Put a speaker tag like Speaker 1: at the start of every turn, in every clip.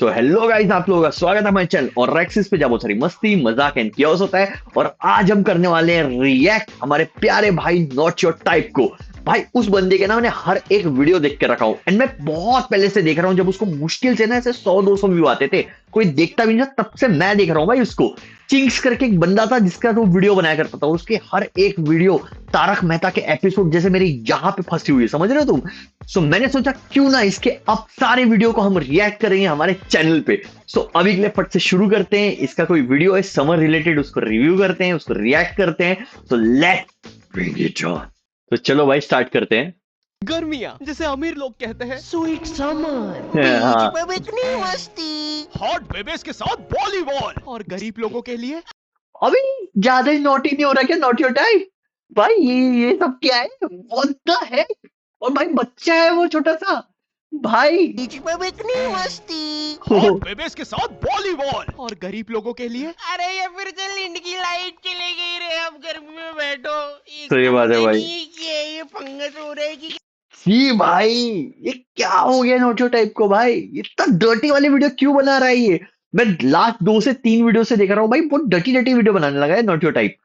Speaker 1: तो hello guys, आप लोगों का स्वागत है हमारे चैनल और रेक्सिस पे, जहाँ बहुत सारी मस्ती मजाक एंड क्योस होता है। और आज हम करने वाले हैं रिएक्ट हमारे प्यारे भाई नॉट योर टाइप को। भाई उस बंदे के ना मैंने हर एक वीडियो देख के रखा हूँ एंड मैं बहुत पहले से देख रहा हूँ, जब उसको मुश्किल से ना ऐसे 100-200 व्यू आते थे, कोई देखता भी नहीं था, तब से मैं देख रहा हूँ भाई उसको। चिंक्स करके एक बंदा था जिसका तो वीडियो बनाया करता था, उसके हर एक वीडियो तारक मेहता के एपिसोड जैसे मेरी यहाँ पे फंसी हुई है, समझ रहे हो तुम। सो मैंने सोचा क्यों ना इसके अब सारे वीडियो को हम रिएक्ट करेंगे हमारे चैनल पे। सो अभी के लिए फट से शुरू करते हैं। इसका कोई वीडियो है समर रिलेटेड, उसको रिव्यू करते हैं, उसको रिएक्ट करते हैं। So let's bring it on. तो चलो भाई स्टार्ट करते हैं।
Speaker 2: गर्मियाँ जिसे अमीर लोग कहते हैं,
Speaker 3: स्वीट समर बीच
Speaker 1: हाँ,
Speaker 3: पे बिकनी मस्ती।
Speaker 2: हॉट बेबीज के साथ वॉलीबॉल, और गरीब लोगों के लिए
Speaker 1: अभी ज्यादा ही नॉटी नहीं हो रहा क्या? नॉट योर टाइप भाई, ये सब क्या है? What the heck. और भाई बच्चा है वो छोटा सा भाई।
Speaker 3: बीच पे बिकनी मस्ती।
Speaker 2: हॉट बेबीज के साथ वॉलीबॉल, और गरीब लोगों के लिए
Speaker 3: अरे ये फिर से लिंड की लाइट चली गई रे। अब गर्मी में बैठो।
Speaker 1: सही
Speaker 3: तो
Speaker 1: बात है
Speaker 3: पता
Speaker 1: भाई।
Speaker 3: नहीं कि ये फंगस हो रहा है कि
Speaker 1: सी भाई, ये क्या हो गया नोटो टाइप को भाई? इतना डर्टी वाली वीडियो क्यों बना रहा है ये? मैं लास्ट 2 से 3 वीडियो से देख रहा हूँ भाई, बहुत डर्टी डर्टी वीडियो बनाने लगा है नोटो टाइप।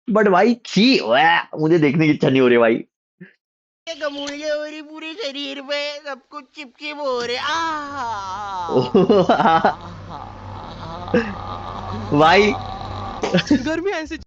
Speaker 1: बट भाई छी, मुझे देखने की इच्छा नहीं हो रही भाई।
Speaker 3: ये गमूलिया हो रही पूरे शरीर पे। सब कुछ चिपचिप हो रहे।
Speaker 1: भाई
Speaker 2: गर्मियाँ ऐसी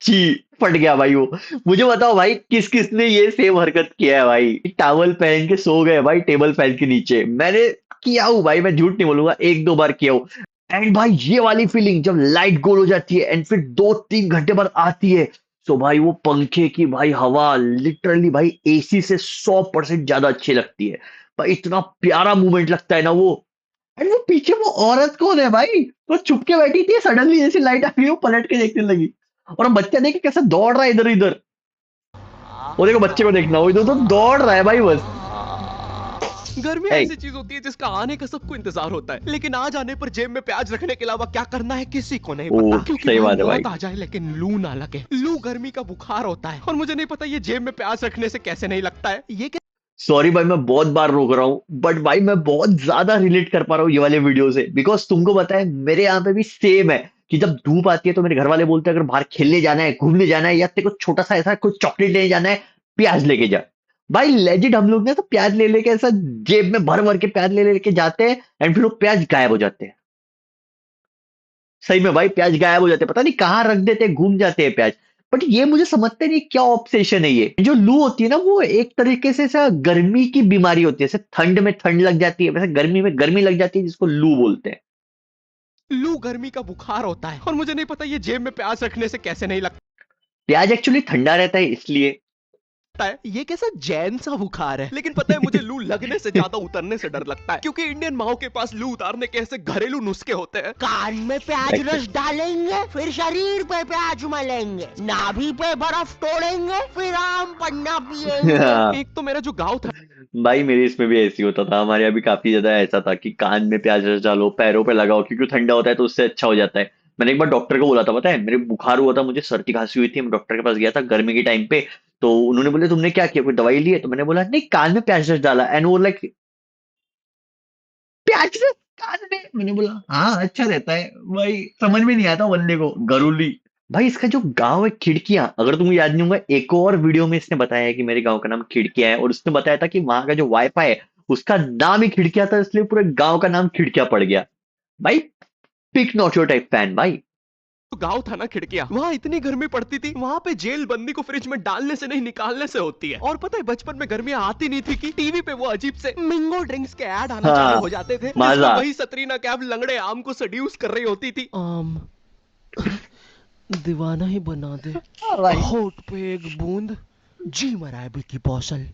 Speaker 1: छी, फट गया भाई वो। मुझे बताओ भाई, किस किस ने ये सेम हरकत किया है भाई? टावल पहन के सो गए भाई टेबल फैन के नीचे। मैंने किया हूँ भाई, मैं झूठ नहीं बोलूंगा, 1-2 बार किया हूँ। एंड भाई ये वाली फीलिंग जब लाइट गोल हो जाती है एंड फिर 2-3 घंटे बाद आती है, तो भाई वो पंखे की भाई हवा लिटरली भाई एसी से 100% ज्यादा अच्छी लगती है भाई। इतना प्यारा मूवमेंट लगता है ना वो। एंड वो पीछे वो औरत कौन है भाई? वो चुप के बैठी थी, सडनली जैसी लाइट आ गई वो पलट के देखने लगी। और अब बच्चा देखे कैसे दौड़ रहा है इधर इधर। वो देखो बच्चे को देखना, वो इधर उधर दौड़ रहा है भाई बस।
Speaker 2: गर्मियाँ
Speaker 1: ए,
Speaker 2: ऐसी चीज होती है जिसका आने का सबको इंतजार होता है, लेकिन आ जाने पर जेब में प्याज रखने के अलावा क्या करना है किसी को नहीं
Speaker 1: ओ
Speaker 2: पता। क्योंकि
Speaker 1: सही
Speaker 2: भाई
Speaker 1: बात है भाई।
Speaker 2: मौत आ जाए लेकिन लू ना लगे। लू गर्मी का बुखार होता है, और मुझे नहीं पता ये जेब में प्याज रखने से कैसे नहीं लगता है। ये
Speaker 1: सॉरी भाई, मैं बहुत बार रोक रहा हूँ, बट भाई मैं बहुत ज्यादा रिलेट कर पा रहा हूँ ये वाले वीडियो से, बिकॉज तुमको पता है मेरे यहाँ पे भी सेम है कि जब धूप आती है तो मेरे घर वाले बोलते हैं अगर बाहर खेलने जाना है, घूमने जाना है, या तेरे को छोटा सा ऐसा कुछ चॉकलेट लेने जाना है, प्याज लेके जा। भाई लेजिट हम लोग ना तो प्याज ले लेके ऐसा जेब में भर भर के प्याज ले लेके जाते हैं एंड फिर वो प्याज गायब हो जाते हैं। सही में भाई प्याज गायब हो जाते हैं, पता नहीं कहाँ रख देते हैं, घूम जाते हैं प्याज। बट ये मुझे समझते नहीं क्या ऑब्सेशन है ये जो लू होती है ना, वो एक तरीके से ऐसा गर्मी की बीमारी होती है। जैसे ठंड में ठंड लग जाती है, वैसे गर्मी में गर्मी लग जाती है, जिसको लू बोलते हैं।
Speaker 2: लू गर्मी का बुखार होता है, और मुझे नहीं पता ये जेब में प्याज रखने से कैसे नहीं लगता
Speaker 1: प्याज एक्चुअली ठंडा रहता है इसलिए।
Speaker 2: है। ये कैसा जैन सा बुखार है। लेकिन पता है मुझे लू लगने से ज्यादा उतरने से डर लगता है, क्योंकि इंडियन माओ के पास लू उतारने के ऐसे घरेलू नुस्खे होते हैं।
Speaker 3: कान में प्याज रस डालेंगे, फिर शरीर पे प्याज मलेंगे, नाभि पे बर्फ तोड़ेंगे, फिर आम पन्ना पिएंगे।
Speaker 2: एक तो मेरा जो गांव था
Speaker 1: भाई मेरे इसमें भी ऐसी होता था, हमारे यहाँ भी काफी ज्यादा ऐसा था कि कान में प्याज रस डालो, पैरों पे लगाओ, क्योंकि ठंडा होता है तो उससे अच्छा हो जाता है। मैंने एक बार डॉक्टर को बोला था, पता है मेरे बुखार हुआ था, मुझे सर्दी खांसी हुई थी, मैं डॉक्टर के पास गया था गर्मी के टाइम पे। तो उन्होंने बोले तुमने क्या किया, कोई दवाई ली है? तो मैंने बोला नहीं, कान में प्याज रस डाला। एंड वो लाइक, प्याज रस कान में? मैंने बोला हाँ अच्छा रहता है भाई। समझ में नहीं आता बंदे को, गरूली। भाई इसका जो गांव है खिड़कियां, अगर तुम्हें याद नहीं होगा, एक और वीडियो में इसने बताया है कि मेरे गांव का नाम खिड़कियां है, और उसने बताया था कि वहां का जो वाईफाई है उसका नाम ही खिड़कियां था, इसलिए पूरे गांव का नाम खिड़कियां पड़ गया। भाई pick not your type fan भाई।
Speaker 2: जो गांव था ना खिड़किया, वहाँ इतनी गर्मी पड़ती थी, वहाँ पे जेल बंदी को फ्रिज में डालने से नहीं निकालने से होती है। और पता है बचपन में गर्मियाँ आती नहीं थी कि टीवी पे वो अजीब से मिंगो ड्रिंक्स के ऐड आना चालू
Speaker 1: हाँ,
Speaker 2: हो जाते थे,
Speaker 1: माजा।
Speaker 2: जिसमें वही सतरीना कैफ लंगड़े आम को सेड्यूस कर रही होती थी। दीवाना ही बना दे,
Speaker 1: हाँ भाई।
Speaker 2: होठ पे एक बूंद, जी मरा है विकी कौशल।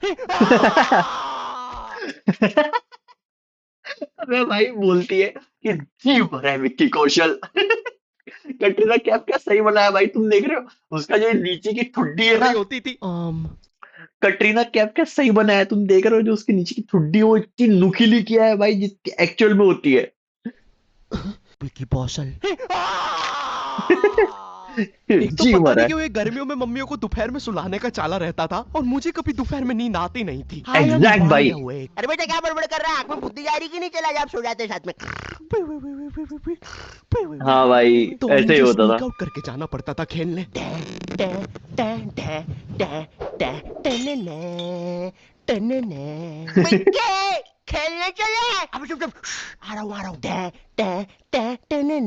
Speaker 1: अबे भाई बोलती है कि जी भरा है विक्की कौशल। कटरीना कैफ क्या सही बनाया भाई, तुम देख रहे हो उसका जो नीचे की ठुड्डी है
Speaker 2: कर रही
Speaker 1: ना।
Speaker 2: होती थी।
Speaker 1: कटरीना कैफ क्या सही बनाया है, तुम देख रहे हो जो उसके नीचे की ठुड्डी है, वो इतनी नुकीली किया है भाई जितनी एक्चुअल में होती है।
Speaker 2: विकी कौशल। एक तो
Speaker 1: जी
Speaker 2: पता नहीं
Speaker 1: महाराज।
Speaker 2: क्यों ये गर्मियों में मम्मियों को दोपहर में सुलाने का चाला रहता था और मुझे कभी दोपहर में नींद आती नहीं थी।
Speaker 1: एग्जैक्ट भाई।
Speaker 3: अरे बेटा क्या बड़बड़ कर रहा है, आंख में बुद्धि जा रही कि नहीं, चला जा आप सो जाते साथ में।
Speaker 1: हाँ भाई,
Speaker 2: तो
Speaker 1: ऐसे ही
Speaker 2: मुझे
Speaker 1: होता
Speaker 2: स्नीक
Speaker 1: था।
Speaker 2: आउट करके जाना पड़ता था खेलने।
Speaker 3: मिक्के, खेलने चले। अब चुप चुप, आ रहा हूँ आ रहा हूँ। खेलने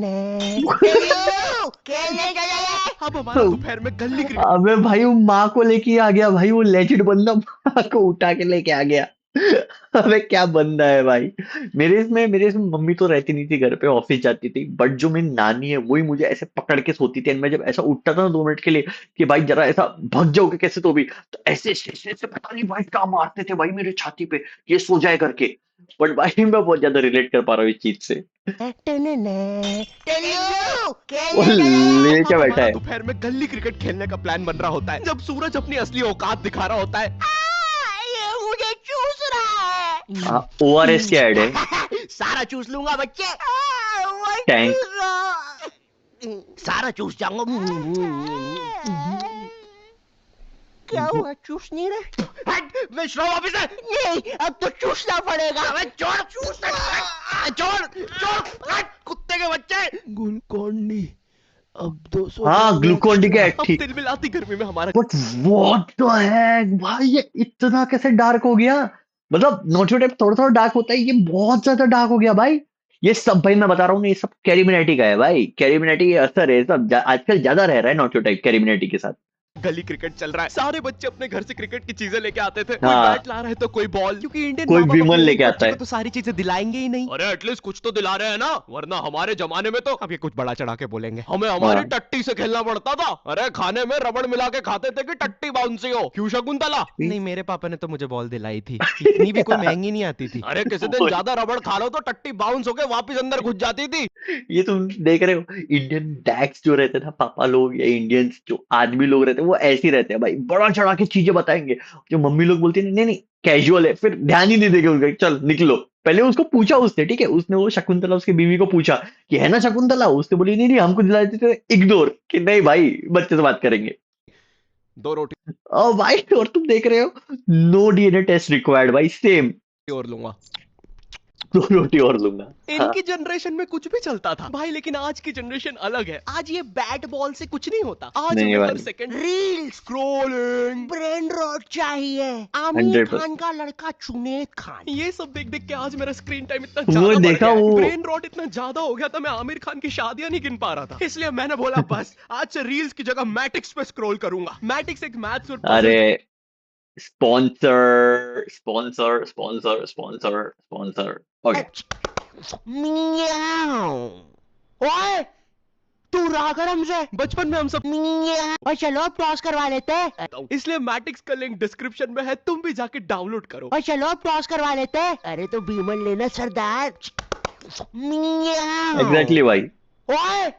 Speaker 3: चले।
Speaker 2: अब हमारा दोपहर में गली क्रिकेट
Speaker 1: अबे भाई वो माँ को लेके आ गया भाई, वो लेजिट बंदा माँ को उठा के लेके आ गया। अबे क्या बंदा है भाई। मेरे इसमें मम्मी तो रहती नहीं थी घर पे, ऑफिस जाती थी, बट जो मेरी नानी है वही मुझे ऐसे पकड़ के सोती थी। एंड मैं जब ऐसा उठता था ना 2 मिनट के लिए कि भाई जरा ऐसा भग जाओगे कैसे तो भी, तो ऐसे पता नहीं भाई क्या मारते थे भाई मेरे छाती पे, ये सो जाए करके। बट भाई मैं बहुत ज्यादा रिलेट कर पा रहा हूँ इस चीज से। वो
Speaker 3: खेलने चले।
Speaker 1: लेके
Speaker 2: अब
Speaker 1: बैठा
Speaker 2: हमारा
Speaker 1: है।
Speaker 2: दोपहर में गली क्रिकेट खेलने का प्लान बन रहा होता है जब सूरज अपनी असली औकात दिखा रहा होता है।
Speaker 3: ये मुझे चूस रहा है।
Speaker 1: ORS की ऐड है।
Speaker 3: सारा चूस लूंगा बच्चे। वो
Speaker 1: टैंक।
Speaker 3: चूस रहा। सारा चूस जाऊंगा। क्या हुआ, चूस नहीं रहे?
Speaker 2: हट, मैं श्रम ऑफिसर।
Speaker 3: नहीं, अब तो चूसना पड़ेगा।
Speaker 2: छोड़ छोड़ छोड़, हट, कुत्ते के बच्चे। गुलकोंडी अब 200
Speaker 1: हाँ ग्लूकोन डी का
Speaker 2: अब
Speaker 1: ठीक।
Speaker 2: दिल मिलाती गर्मी में हमारा
Speaker 1: बट व्हाट द हेक भाई, ये इतना कैसे डार्क हो गया। मतलब नोचो टाइप थोड़ा थोड़ा डार्क होता है, ये बहुत ज्यादा डार्क हो गया भाई। ये सब भाई मैं बता रहा हूँ ना, ये सब कैरिमिनेटी का है भाई, कैरिमिनेटी असर है सब। आजकल ज्यादा रह रहा है नोचो टाइप कैरिमिनेटी के साथ।
Speaker 2: गली क्रिकेट चल रहा है। सारे बच्चे अपने घर से क्रिकेट की चीजें लेके आते थे। कोई
Speaker 1: हाँ।
Speaker 2: बैट ला रहा है तो कोई बॉल, क्योंकि इंडियन
Speaker 1: कोई
Speaker 2: माँ बाप
Speaker 1: विमल
Speaker 2: अपने
Speaker 1: लेके
Speaker 2: एक
Speaker 1: आता
Speaker 2: बच्चे
Speaker 1: है।
Speaker 2: को तो सारी चीजें दिलाएंगे ही नहीं। अरे एटलीस्ट कुछ तो दिला रहे हैं ना, वरना हमारे जमाने में तो अब ये कुछ बड़ा चढ़ा के बोलेंगे, हमें हमारी
Speaker 1: हाँ।
Speaker 2: टट्टी से खेलना पड़ता था। अरे खाने में रबड़ मिला के खाते थे कि टट्टी बाउंसी हो, क्यों शकुंतला? नहीं, मेरे पापा ने तो मुझे बॉल दिलाई थी, इतनी भी कोई महंगी नहीं आती थी। अरे किसी दिन ज्यादा रबड़ खा लो तो टट्टी बाउंस होके वापस अंदर घुस जाती थी।
Speaker 1: ये तुम देख रहे हो, इंडियन डैड्स जो रहते हैं ना, पापा लोग या इंडियंस जो आदमी लोग रहते हैं वो ऐसे ही रहते हैं भाई, बड़ा चढ़ा के चीजें बताएंगे। जो मम्मी लोग बोलती है नहीं नहीं कैजुअल है, फिर ध्यान ही नहीं देंगे उनका, चल निकलो। पहले उसको पूछा उसने, ठीक है, उसने वो शकुंतला उसकी बीवी को पूछा कि है ना शकुंतला, उसने बोली नहीं नहीं हमको दिला देते थे, इग्नोर कि नहीं भाई बच्चे से बात करेंगे।
Speaker 2: 2 रोटी
Speaker 1: और भाई और तुम देख रहे हो, नो DNA टेस्ट रिक्वायर्ड भाई, सेम।
Speaker 2: और लूंगा।
Speaker 1: 2 रोटी और लूंगा। हाँ।
Speaker 2: इनकी जनरेशन में कुछ भी चलता था भाई, लेकिन आज की जनरेशन अलग है। आज ये बैट बॉल से कुछ नहीं होता। आज
Speaker 1: नहीं
Speaker 2: हमें
Speaker 1: भाई।
Speaker 2: हर second
Speaker 3: reel
Speaker 2: scrolling,
Speaker 3: brain rot चाहिए। आमिर
Speaker 1: 100%।
Speaker 3: खान का लड़का जुनैद खान।
Speaker 2: ये सब देख देख के आज मेरा स्क्रीन टाइम इतना
Speaker 1: वो
Speaker 2: ज्यादा बढ़
Speaker 1: देखा
Speaker 2: गया है।
Speaker 1: वो-
Speaker 2: ब्रेन रॉट इतना ज्यादा हो गया था, मैं आमिर खान की शादियां नहीं गिन पा रहा था। इसलिए मैंने बोला बस आज से रील्स की जगह मैट्रिक्स पे स्क्रॉल करूंगा। मैट्रिक्स एक मैथ्स और
Speaker 1: अरे
Speaker 2: puzzle
Speaker 1: sponsor sponsor sponsor sponsor sponsor. Okay.
Speaker 3: Miao. ओए, तू रहा कर हमसे।
Speaker 2: बचपन में हम सब
Speaker 3: मियाओ। और चलो अब टॉस करवा लेते हैं।
Speaker 2: इसलिए मैट्रिक्स का लिंक डिस्क्रिप्शन में है, तुम भी जाके डाउनलोड करो।
Speaker 3: और चलो अब टॉस करवा लेते हैं। अरे तो बीमल लेना सरदार। मियाओ।
Speaker 1: एग्जैक्टली भाई।
Speaker 3: ओए,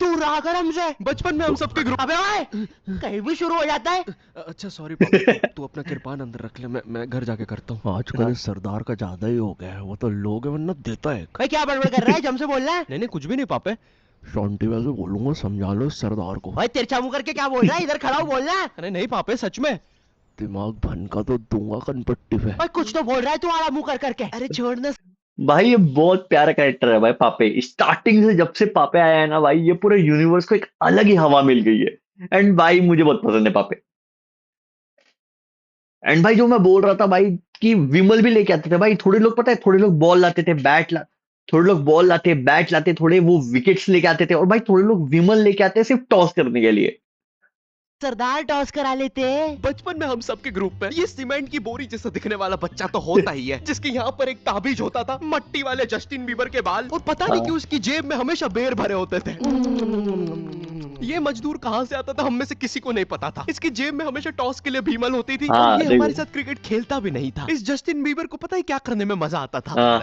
Speaker 3: तू रहा कर हमसे।
Speaker 2: बचपन में हम सबके ग्रुप।
Speaker 3: अबे ओए, कहीं भी शुरू हो जाता है।
Speaker 2: अच्छा सॉरी पापा, तू अपना किरपान अंदर रख ले, मैं घर जाके करता हूँ।
Speaker 4: आजकल इस सरदार का ज्यादा ही हो गया है, वो तो लोग है वरना देता है।
Speaker 3: भाई क्या बड़बड़ कर रहा है, जम से बोल रहा है।
Speaker 2: नहीं नहीं कुछ भी नहीं पापे।
Speaker 4: शांति वैसे बोलूंगा, समझा लो इस सरदार को।
Speaker 3: भाई तिरछा मुंह करके क्या बोल रहा है, इधर खड़ा हो बोल रहा है।
Speaker 2: अरे नहीं पापे सच में।
Speaker 4: दिमाग भनका तो दूंगा कनपट्टी पे।
Speaker 3: भाई कुछ तो बोल रहा है तुम्हारा मुंह कर करके।
Speaker 2: अरे छोड़ना।
Speaker 1: भाई ये बहुत प्यारा कैरेक्टर है भाई पापे। स्टार्टिंग से जब से पापे आया है ना भाई, ये पूरे यूनिवर्स को एक अलग ही हवा मिल गई है। एंड भाई मुझे बहुत पसंद है पापे। एंड भाई जो मैं बोल रहा था भाई कि विमल भी लेके आते थे भाई, थोड़े लोग पता है, थोड़े लोग बॉल लाते थे, थोड़े लोग बॉल लाते, बैट लाते, थोड़े वो विकेट्स लेके आते थे, और भाई थोड़े लोग विमल लेके आते सिर्फ टॉस करने के लिए।
Speaker 3: सरदार टॉस करा लेते।
Speaker 2: बचपन में हम सबके ग्रुप में ये सीमेंट की बोरी जैसा दिखने वाला बच्चा तो होता ही है, जिसके यहाँ पर एक ताबीज होता था, मट्टी वाले जस्टिन बीबर के बाल, और पता नहीं
Speaker 1: हाँ।
Speaker 2: क्यों उसकी जेब में हमेशा बेर भरे होते थे। ये मजदूर कहाँ से आता था हम में से किसी को नहीं पता था। इसकी जेब में हमेशा टॉस के लिए भीमल होती थी।
Speaker 1: हाँ,
Speaker 2: और ये
Speaker 1: देखो।
Speaker 2: हमारे साथ क्रिकेट खेलता भी नहीं था। इस जस्टिन बीबर को पता है क्या करने में मजा आता था।
Speaker 1: हाँ।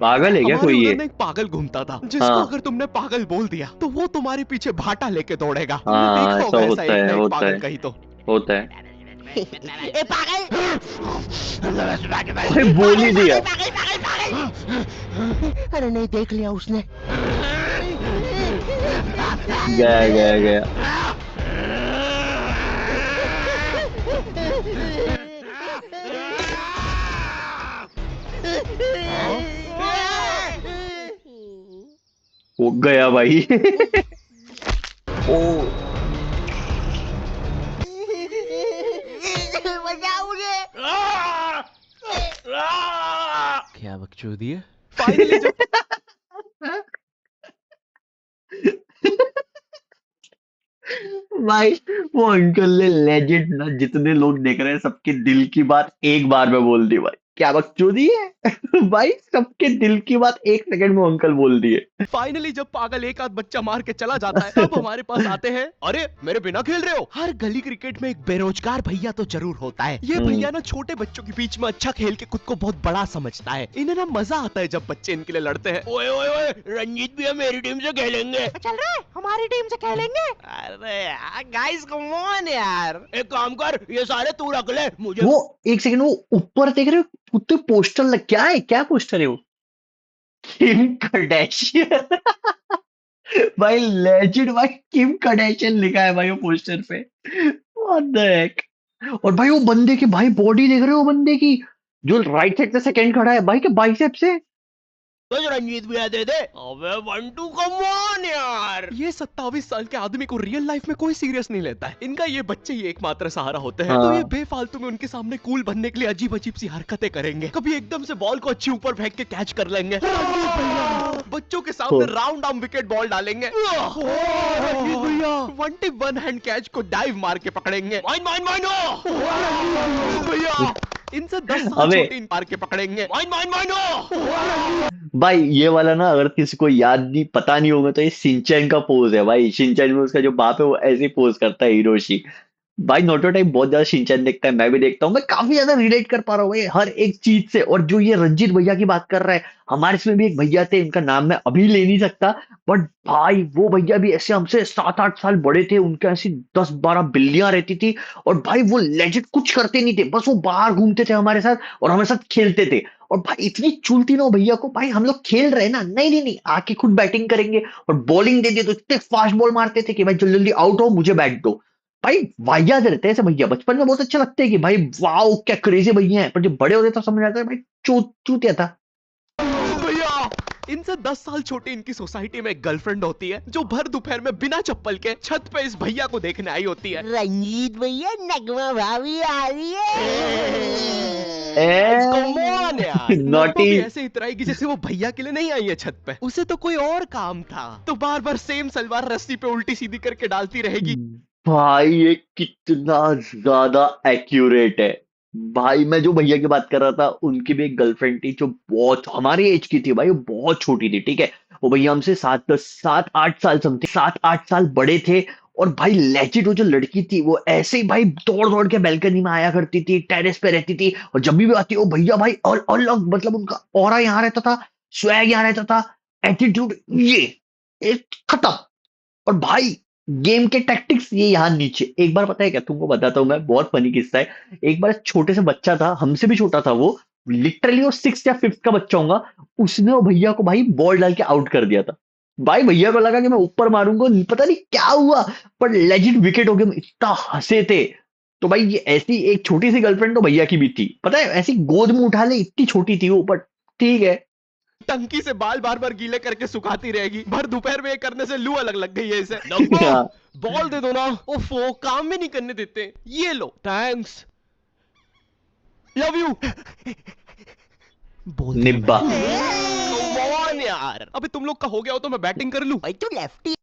Speaker 1: पागल है क्या
Speaker 2: हमारे
Speaker 1: कोई
Speaker 2: उधर
Speaker 1: ये?
Speaker 2: ना एक पागल घूमता था, जिसको
Speaker 1: हाँ।
Speaker 2: अगर तुमने पागल बोल दिया तो वो तुम्हारे पीछे भाटा लेके दौड़ेगा। तुमने
Speaker 1: हाँ,
Speaker 2: देखा
Speaker 1: ऐसा
Speaker 2: होगा ऐसा
Speaker 1: होता
Speaker 2: एक
Speaker 1: है,
Speaker 2: ना एक
Speaker 1: होता
Speaker 2: पागल
Speaker 1: है।
Speaker 2: कहीं तो।
Speaker 1: होता है
Speaker 3: ए पागल।
Speaker 1: भाई, बोल ही दिया।
Speaker 3: पागल पागल पागल। अरे नहीं, देख लिया उसने।
Speaker 1: गया गया गया। वो गया भाई। ओ
Speaker 3: बचाओ मुझे।
Speaker 2: क्या बकचोदी है। फाइनली जब
Speaker 1: भाई वो अंकल ने लेजेंड ना जितने लोग देख रहे हैं सबके दिल की बात एक बार में बोल दी भाई। क्या बकचोदी है। भाई सबके दिल की बात एक सेकंड में अंकल बोल दिए।
Speaker 2: फाइनली जब पागल एक आध बच्चा मार के चला जाता है तब हमारे पास आते हैं। अरे मेरे बिना खेल रहे हो। हर गली क्रिकेट में एक बेरोजगार भैया तो जरूर होता है। ये भैया ना छोटे बच्चों के बीच में अच्छा खेल के खुद को बहुत बड़ा समझता है। इन्हें ना मजा आता है जब बच्चे इनके लिए लड़ते हैं। ओए ओए ओए, रंजीत भैया मेरी टीम से खेलेंगे।
Speaker 3: चल रहा है हमारी टीम से खेलेंगे।
Speaker 2: अरे यार गाइस कम ऑन यार, एक काम कर ये सारे तू रख ले, मुझे
Speaker 1: वो एक सेकंड वो ऊपर देख रहे हो कुत्ते पोस्टर लग क्या है क्या पोस्टर है वो। Kim Kardashian. भाई लेजेंड भाई किम कार्दाशियन लिखा है भाई वो पोस्टर पे। What the heck. और भाई वो बंदे की भाई बॉडी देख रहे हो बंदे की जो राइट साइड पे सेकंड खड़ा है भाई के बाइसेप से।
Speaker 2: बस रंजीत भैया दे दे। अबे बंटू कम ऑन यार। ये 27 साल के आदमी को रियल लाइफ में कोई सीरियस नहीं लेता है। इनका ये बच्चे ही एकमात्र सहारा होते हैं। तो ये
Speaker 1: हाँ।
Speaker 2: बेफालतू में उनके सामने कूल बनने के लिए अजीब अजीब सी हरकतें करेंगे। कभी एकदम से बॉल को अच्छी ऊपर फेंक के कैच कर लेंगे। रंजीत भैया बच्चों के सामने राउंड आर्म विकेट बॉल डालेंगे। रंजीत भैया 21 हैंड कैच को डाइव मार के पकड़ेंगे। माइन माइन माइनो भैया इनसे 10 साल
Speaker 1: अबे
Speaker 2: छोटे मार के पकड़ेंगे। माइन माइन माइनो।
Speaker 1: भाई ये वाला ना अगर किसी को याद नहीं पता नहीं होगा तो ये शिनचैन का पोज है भाई। शिनचैन में उसका जो बाप है वो ऐसे पोज करता है हिरोशी। भाई नोटो टाइप बहुत ज्यादा शिनचैन देखता है मैं भी देखता हूँ मैं काफी ज्यादा रिलेट कर पा रहा हूँ भाई हर एक चीज से। और जो ये रंजीत भैया की बात कर रहा है हमारे इसमें भी एक भैया थे उनका नाम मैं अभी ले नहीं सकता। बट भाई वो भैया भी ऐसे हमसे 7-8 साल बड़े थे उनके ऐसी 10-12 बिल्लियां रहती थी। और भाई वो लेजेंड कुछ करते नहीं थे बस वो बाहर घूमते थे हमारे साथ और हमारे साथ खेलते थे। और भाई इतनी चुल थी ना वो भैया को भाई हम लोग खेल रहे हैं ना नहीं नहीं नहीं आके खुद बैटिंग करेंगे और बॉलिंग दे दिए तो इतने फास्ट बॉल मारते थे कि भाई जल्दी जल्दी आउट हो मुझे बैट दो। भाई वाहियात रहते हैं ऐसे भैया बचपन में बहुत अच्छे लगते हैं कि भाई वाओ क्या क्रेजी भैया हैं पर जब बड़े होते तो समझ आता है भाई चूतिया था।
Speaker 2: भैया इनसे 10 साल छोटी इनकी सोसाइटी में एक गर्लफ्रेंड होती है जो भर दोपहर में बिना चप्पल के छत पे इस भैया को देखने आई होती है।
Speaker 3: रंजीत भैया नगमा भाभी आ रही है।
Speaker 2: Come on यार। नगमा
Speaker 1: नॉटी।
Speaker 2: भी ऐसे इतराएगी जैसे वो भैया के लिए नहीं आई है छत पे। उसे तो कोई और काम था तो बार बार सेम सलवार रस्सी पे उल्टी सीधी करके डालती रहेगी।
Speaker 1: भाई ये कितना ज्यादा एक्यूरेट है। भाई मैं जो भैया की बात कर रहा था उनकी भी एक गर्लफ्रेंड थी जो बहुत हमारी एज की थी भाई वो बहुत छोटी थी ठीक है। वो भैया हमसे 7-8 साल समथिंग 7-8 साल बड़े थे। और भाई लेजिट वो जो लड़की थी वो ऐसे ही भाई दौड़ दौड़ के बैल्कनी में आया करती थी टेरेस पे रहती थी और जब भी आती वो भैया भाई और अलग मतलब उनका ऑरा यहाँ रहता था स्वैग यहाँ रहता था एटीट्यूड ये खत्म। और भाई गेम के टैक्टिक्स ये यहाँ नीचे एक बार पता है क्या तुमको बताता हूँ मैं बहुत फनी किस्सा है। एक बार एक छोटे से बच्चा था हमसे भी छोटा था वो लिटरली वो 6th या 5th का बच्चा होगा। उसने वो भैया को भाई बॉल डाल के आउट कर दिया था। भाई भैया को लगा कि मैं ऊपर मारूंगा पता नहीं क्या हुआ पर लेजिट विकेट हो गया हम इतना हंसे थे। तो भाई ये ऐसी एक छोटी सी गर्लफ्रेंड तो भैया की भी थी पता है ऐसी गोद में उठा ले इतनी छोटी थी वो पर ठीक है।
Speaker 2: टंकी से बाल बार बार गीले करके सुखाती रहेगी। भर दोपहर में ये करने से लू अलग लग गई है इसे। नगमा बॉल दे दो ना। ओफो काम में नहीं करने देते। ये लो थैंक्स लव यू। बोल दिया
Speaker 1: निब्बा।
Speaker 2: मैंने। Come on यार अबे तुम लोग का हो गया हो तो मैं बैटिंग कर लूं।
Speaker 3: भाई तू लेफ्टी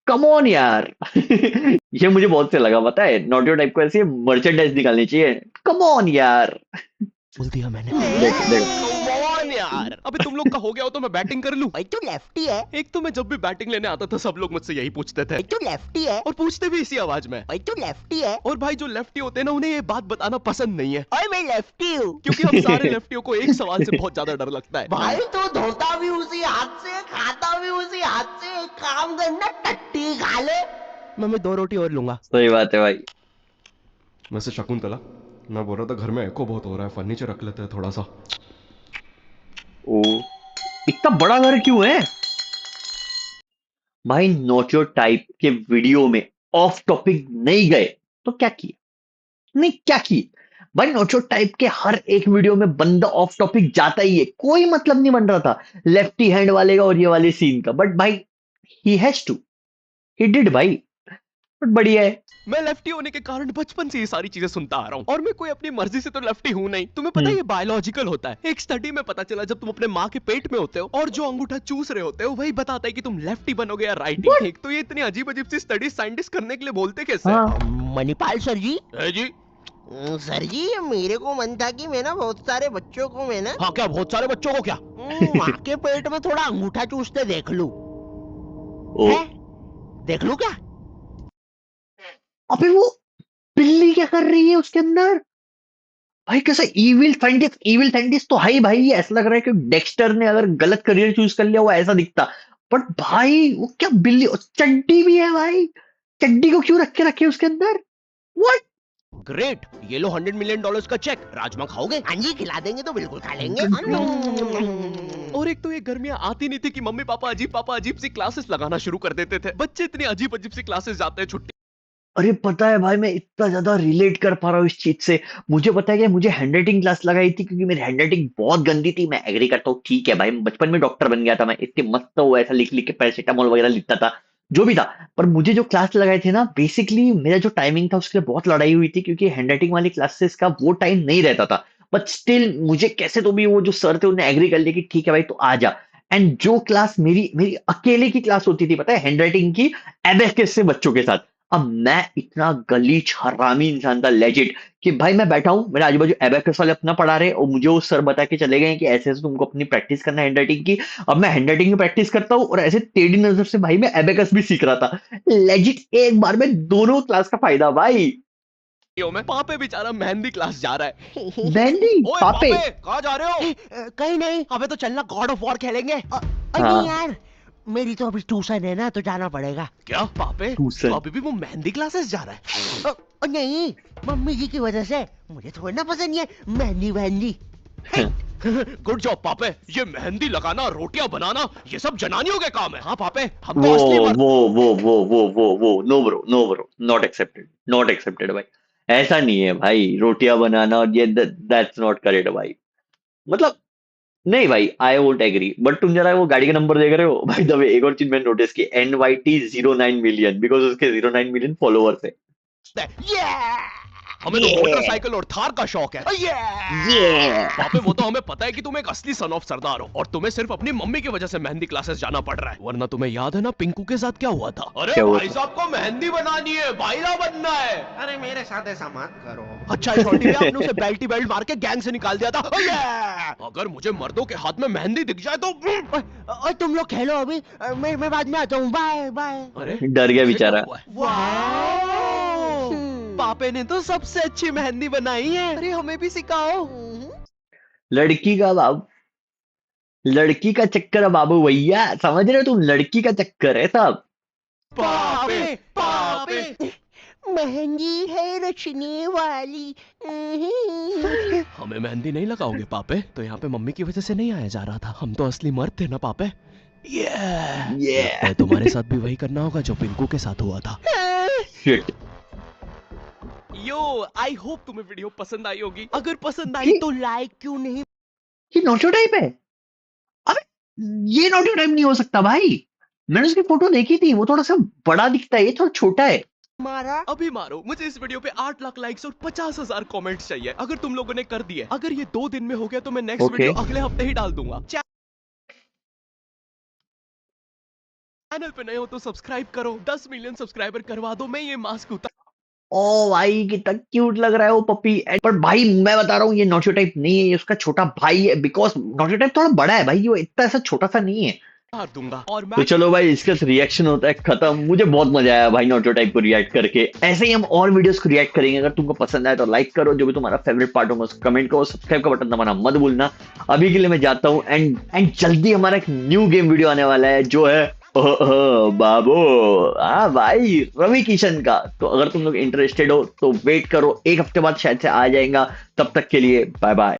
Speaker 1: कम ऑन यार। ये मुझे बहुत से लगा पता है नोटियो टाइप को ऐसे मर्चेंडाइज निकालनी चाहिए। कम ऑन यार।
Speaker 2: बोल दिया मैंने।
Speaker 1: देखो देखो
Speaker 2: Come on यार अबे तुम लोग का हो गया हो तो मैं बैटिंग कर लूं।
Speaker 3: भाई तू लेफ्टी है।
Speaker 2: एक तो मैं जब भी बैटिंग लेने आता था सब लोग मुझसे यही पूछते थे
Speaker 3: भाई तू लेफ्टी है।
Speaker 2: और पूछते भी इसी आवाज में।
Speaker 3: भाई तू लेफ्टी है।
Speaker 2: और भाई जो लेफ्टी होते हैं ना उन्हें ये बात बताना पसंद नहीं है
Speaker 3: और मैं लेफ्टी हूँ।
Speaker 2: क्योंकि हम सारे लेफ्टियों को एक सवाल से बहुत ज्यादा डर लगता है।
Speaker 3: भाई तो धोता भी उसी हाथ से खाता भी उसी हाथ से। एक काम करना टट्टी खा ले।
Speaker 2: मैं 2 रोटी और लूंगा।
Speaker 1: सही बात है भाई।
Speaker 2: वैसे शकुंतला मैं बोल रहा था घर में एको बहुत हो रहा है फर्नीचर रख लेते हैं थोड़ा सा।
Speaker 1: ओ इतना बड़ा घर क्यों है। भाई नोटियो टाइप के वीडियो में ऑफ टॉपिक नहीं गए तो क्या किए? नहीं, क्या किए? भाई नोटियो टाइप के हर एक वीडियो में बंदा ऑफ टॉपिक जाता ही है, कोई मतलब नहीं बन रहा था लेफ्टी हैंड वाले का और ये वाले सीन का, बट भाई he has to, he did भाई, बट बढ़िया है।
Speaker 2: मैं लेफ्टी होने के कारण बचपन से ये सारी चीजें सुनता आ रहा हूँ, और मैं कोई अपनी मर्जी से तो लेफ्टी हूँ नहीं। तुम्हें पता है ये बायोलॉजिकल होता है। एक स्टडी में पता चला जब तुम अपने माँ के पेट में होते हो और जो अंगूठा चूस रहे होते हो वही बताता है कि तुम लेफ्टी बनोगे या राइटी। एक तो ये इतनी अजीब अजीब सी स्टडी साइंटिस्ट करने के लिए बोलते कैसे
Speaker 1: हाँ।
Speaker 3: मणिपाल सर जी,
Speaker 2: है जी?
Speaker 3: सर जी मेरे को मन था कि मैं ना बहुत सारे बच्चों को मैं ना
Speaker 2: हाँ, क्या बहुत सारे बच्चों को क्या?
Speaker 3: माँ के पेट में थोड़ा अंगूठा चूसते देख लूं।
Speaker 1: ओ,
Speaker 3: है? देख लूं क्या?
Speaker 1: अबे वो बिल्ली क्या कर रही है उसके अंदर? भाई कैसा इविल साइंटिस्ट तो है ही भाई, ये ऐसा लग रहा है कि डेक्स्टर ने अगर गलत करियर चूज कर लिया वो ऐसा दिखता। बट भाई वो क्या बिल्ली, और चड्डी भी है भाई, चड्डी को क्यों रखे उसके अंदर? व्हाट?
Speaker 2: ग्रेट, ये लो $100 मिलियन का चेक। राजमा खाओगे?
Speaker 3: हाँ जी, खिला देंगे तो बिल्कुल खा लेंगे।
Speaker 2: और एक तो ये गर्मियां आती नहीं थी कि मम्मी पापा अजीब सी क्लासेस लगाना शुरू कर देते थे। बच्चे इतनी अजीब अजीब सी क्लासेस जाते हैं छुट्टी।
Speaker 1: अरे पता है भाई, मैं इतना ज्यादा रिलेट कर पा रहा हूँ इस चीज से। मुझे पता है कि मुझे हैंडराइटिंग क्लास लगाई थी क्योंकि मेरी हैंडराइटिंग बहुत गंदी थी। मैं एग्री करता हूँ, ठीक है भाई, बचपन में डॉक्टर बन गया था मैं, इतने मस्त वो ऐसा लिख लिख के पैरासिटामोल वगैरह लिखता था, जो भी था। पर मुझे जो क्लास लगाए थे ना, बेसिकली मेरा जो टाइमिंग था उसके लिए बहुत लड़ाई हुई थी क्योंकि हैंडराइटिंग वाली क्लासेस का वो टाइम नहीं रहता था। बट स्टिल मुझे कैसे तो भी वो जो सर थे उन्हें एग्री कर लिया कि ठीक है भाई तो आ जा। एंड जो क्लास मेरी मेरी अकेले की क्लास होती थी पता है, हैंडराइटिंग की, एबेकस से बच्चों के साथ। अब मैं इतना गलीच हरामी इंसान था लेजिट, कि भाई मैं बैठा हूं, मेरे आजू बाजू एबेकस वाले अपना पढ़ा रहे और मुझे वो सर बता के चले गए कि ऐसे ऐसे तुमको अपनी प्रैक्टिस करना है हैंडराइटिंग की। अब मैं हैंडराइटिंग की प्रैक्टिस करता हूँ और ऐसे टेढ़ी नजर से भाई मैं एबेकस भी सीख रहा था। लेजिट एक बार में दोनों क्लास का फायदा भाई।
Speaker 2: में पापे बेचारा मेहंदी क्लास जा रहा है।
Speaker 1: बैंडी
Speaker 2: ओए
Speaker 1: पापे।
Speaker 2: पापे, कहाँ जा रहे हो?
Speaker 3: कहीं नहीं।
Speaker 2: अबे तो चलना, गॉड ऑफ वॉर खेलेंगे।
Speaker 3: नहीं
Speaker 1: हाँ।
Speaker 3: यार, मेरी तो अभी ट्यूशन है ना, तो जाना पड़ेगा।
Speaker 2: क्या पापे,
Speaker 1: ट्यूशन?
Speaker 2: तो अभी भी वो मेहंदी क्लासेस जा रहा है?
Speaker 3: नहीं, मम्मी जी की वजह से। मुझे थोड़ी ना पसंद है मेहंदी वहंदी।
Speaker 2: गुड जॉब पापे। ये मेहंदी लगाना, रोटियां बनाना, ये सब जनानियों के काम है। हाँ पापे, हम तो
Speaker 1: वो
Speaker 2: असली मर्द।
Speaker 1: वो नो ब्रो, नॉट एक्सेप्टेड भाई। ऐसा नहीं है भाई, रोटियां बनाना और ये दैट्स नॉट करेक्ट भाई। मतलब नहीं भाई, आई वोंट एग्री। बट तुम जरा वो गाड़ी का नंबर देख रहे हो भाई? द वे एक और चीज मैंने नोटिस की, NYT09 मिलियन, बिकॉज उसके 09 मिलियन फॉलोअर्स है।
Speaker 2: हमें तो मोटरसाइकिल और थार का शौक है। पापे वो तो हमें पता है कि तुम एक असली सन ऑफ सरदार हो और तुम्हें सिर्फ अपनी मम्मी की वजह से मेहंदी क्लासेस जाना पड़ रहा है, वरना तुम्हें याद है ना पिंकू के साथ क्या हुआ था? अरे
Speaker 1: क्या हुआ
Speaker 2: भाई
Speaker 1: था?
Speaker 2: साहब को मेहंदी बनानी है, भाईला बनना है।
Speaker 3: अरे मेरे साथ ऐसा मत करो।
Speaker 2: अच्छा छोटी में आपने उसे बेल्टी बेल्ट मार के गैंग से निकाल दिया था। अगर मुझे मर्दों के हाथ में मेहंदी दिख जाए तो
Speaker 3: और तुम लोग खेलो अभी, मैं बाद में आता हूँ। Bye bye.
Speaker 2: अरे
Speaker 1: डर गया बेचारा।
Speaker 2: पापे ने तो सबसे अच्छी मेहंदी बनाई है। अरे हमें भी सिखाओ।
Speaker 1: लड़की का बाबू, लड़की का चक्कर है बाबू भैया, समझ रहे हो तुम? लड़की का चक्कर है सब।
Speaker 2: पापे पापे
Speaker 3: मेहंदी है रचने वाली।
Speaker 2: हमें मेहंदी नहीं लगाओगे पापे? तो यहाँ पे मम्मी की वजह से नहीं आया जा रहा था, हम तो असली मर्द थे ना पापे। लगता है तुम्हारे साथ भी वही करना होगा जो पिंकू के साथ हुआ था।
Speaker 1: शिट।
Speaker 2: यो, आई होप तुम्हें वीडियो पसंद आई होगी। अगर पसंद आई तो लाइक क्यों नहीं?
Speaker 1: ये नोटियो टाइप है? अबे ये नोटियो टाइप नहीं हो सकता भाई, मैंने उसकी फोटो देखी थी, वो थोड़ा सा बड़ा दिखता है, ये थोड़ा छोटा है।
Speaker 3: मारा
Speaker 2: अभी मारो। मुझे इस वीडियो पे 8 लाख लाइक्स और 50,000 कमेंट्स चाहिए। अगर तुम लोगों ने कर दिए, अगर ये 2 दिन में हो गया तो मैं नेक्स्ट
Speaker 1: Okay.
Speaker 2: वीडियो अगले हफ्ते ही डाल दूंगा। चैनल पे नए हो तो सब्सक्राइब करो। 10 मिलियन सब्सक्राइबर करवा दो, मैं ये मास्क उतार।
Speaker 1: ओ भाई कितना क्यूट लग रहा है वो पपी। पर भाई मैं बता रहा हूँ ये नोटियो टाइप नहीं है, ये उसका छोटा भाई है, बिकॉज नोटियो टाइप थोड़ा बड़ा है भाई, वो इतना ऐसा छोटा सा नहीं है।
Speaker 2: दूंगा और
Speaker 1: तो
Speaker 2: मैं
Speaker 1: चलो भाई, इसका रिएक्शन होता है खत्म। मुझे बहुत मजा आया भाई नोटियो टाइप को रिएक्ट करके। ऐसे ही हम और वीडियोस को रिएक्ट करेंगे। अगर तुमको पसंद आए तो लाइक करो, जो भी तुम्हारा फेवरेट पार्ट होगा कमेंट करो, सब्सक्राइब का बटन दबाना मत भूलना। अभी के लिए मैं जाता हूँ, एंड जल्दी हमारा एक न्यू गेम वीडियो आने वाला है जो है बाबू, हाँ भाई, रवि किशन का। तो अगर तुम लोग इंटरेस्टेड हो तो वेट करो, एक हफ्ते बाद शायद से आ जाएगा। तब तक के लिए बाय बाय।